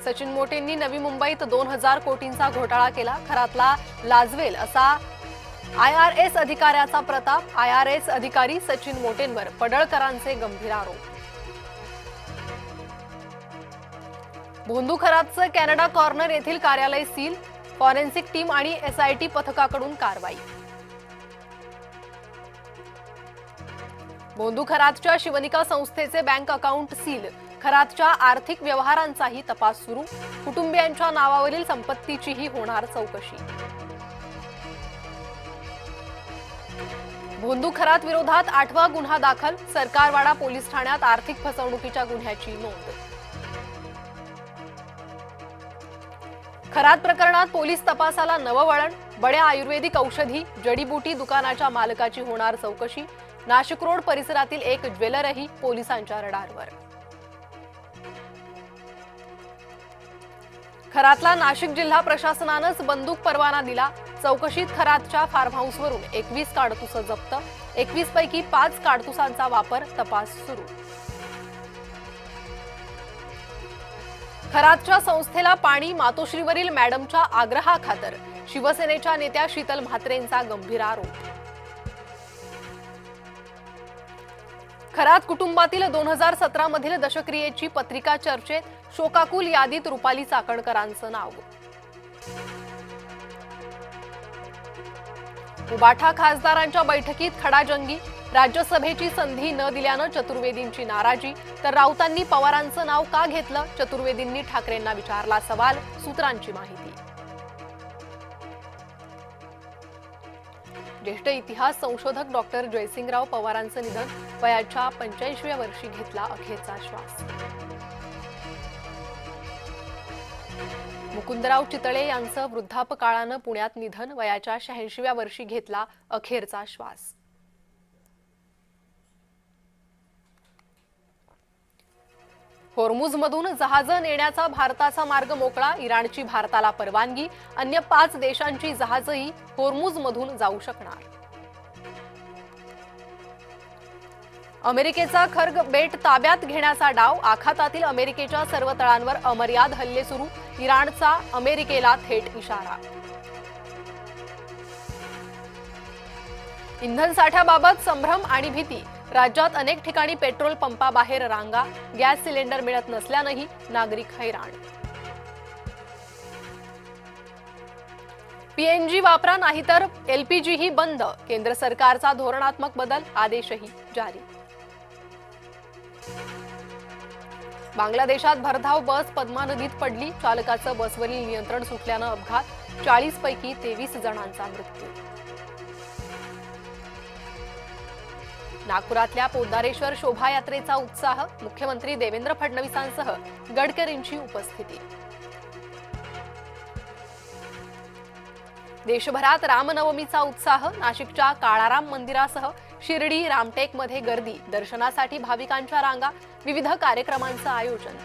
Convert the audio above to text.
सचिन मोटेंनी नवी मुंबईत 2000 कोटींचा घोटाळा केला. खरातला लाजवेल असा IRS अधिकाऱ्याचा प्रताप. IRS अधिकारी सचिन मोटेंवर पडळकरांचे गंभीर आरोप. भोंदू खरातचं कॅनडा कॉर्नर येथील कार्यालय सील. फॉरेन्सिक टीम आणि SIT पथकाकडून कारवाई. भोंदू खरातच्या शिवनिका संस्थेचे बँक अकाउंट सील. खरातच्या आर्थिक व्यवहारांचाही तपास सुरू. कुटुंबियांच्या नावावरील संपत्तीचीही होणार चौकशी. भोंदू खरात विरोधात 8वा गुन्हा दाखल. सरकारवाडा पोलीस ठाण्यात आर्थिक फसवणुकीच्या गुन्ह्याची नोंद. खरात प्रकरणात पोलीस तपासाला नवं वळण. बड्या आयुर्वेदिक औषधी जडीबुटी दुकानाच्या मालकाची होणार चौकशी. नाशिक रोड परिसरातील एक ज्वेलरही पोलिसांच्या रडारवर. खरातला नाशिक जिल्हा प्रशासनानंच बंदूक परवाना दिला. चौकशीत खरातच्या फार्म हाऊसवरून 21 काडतुसं जप्त. 21 पैकी 5 काडतुसांचा वापर. तपास सुरू. खरातच्या संस्थेला पाणी. मातोश्रीवरील मॅडमच्या आग्रहाखातर शिवसेनेच्या नेत्या शीतल म्हात्रेंचा गंभीर आरोप. खरात कुटुंबातील 2017 मधील दशक्रियेची पत्रिका चर्चेत. शोकाकुल यादीत रुपाली चाकणकरांचं नाव. उबाठा खासदारांच्या बैठकीत खडाजंगी. राज्यसभेची संधी न दिल्यानं चतुर्वेदींची नाराजी. तर राऊतांनी पवारांचं नाव का घेतलं? चतुर्वेदींनी ठाकरेंना विचारला सवाल. सूत्रांची माहिती. ज्येष्ठ इतिहास संशोधक डॉक्टर जयसिंगराव पवारांचं निधन. वयाच्या 85व्या वर्षी घेतला अखेरचा श्वास. मुकुंदराव चितळे यांचं वृद्धापकाळानं पुण्यात निधन. वयाच्या 86व्या वर्षी घेतला अखेरचा श्वास. होर्मुझमधून जहाजं नेण्याचा भारताचा मार्ग मोकळा. इराणची भारताला परवानगी. अन्य 5 देशांची जहाजही होर्मुझमधून जाऊ शकणार. अमेरिकेचा खर्ग बेट ताब्यात घेण्याचा डाव. आखातातील अमेरिकेच्या सर्व तळांवर अमर्याद हल्ले सुरू. इराणचा अमेरिकेला थेट इशारा. इंधन साठ्याबाबत संभ्रम आणि भीती. राज्यात अनेक ठिकाणी पेट्रोल पंपाबाहेर रांगा. गॅस सिलेंडर मिळत नसल्यानंही नागरिक हैराण. PNG वापरा नाहीतर LPG ही बंद. केंद्र सरकारचा धोरणात्मक बदल. आदेशही जारी. बांगलादेशात भरधाव बस पद्मा नदीत पडली. चालकाचं बसवरील नियंत्रण सुटल्यानं अपघात. 40 पैकी 23 जणांचा मृत्यू. नागपुरातल्या पोद्दारेश्वर शोभायात्रेचा उत्साह. मुख्यमंत्री देवेंद्र फडणवीसांसह गडकरींची उपस्थिती. देशभरात रामनवमीचा उत्साह. नाशिकच्या काळाराम मंदिरासह शिर्डी रामटेकमध्ये गर्दी. दर्शनासाठी भाविकांच्या रांगा. विविध कार्यक्रमांचं आयोजन.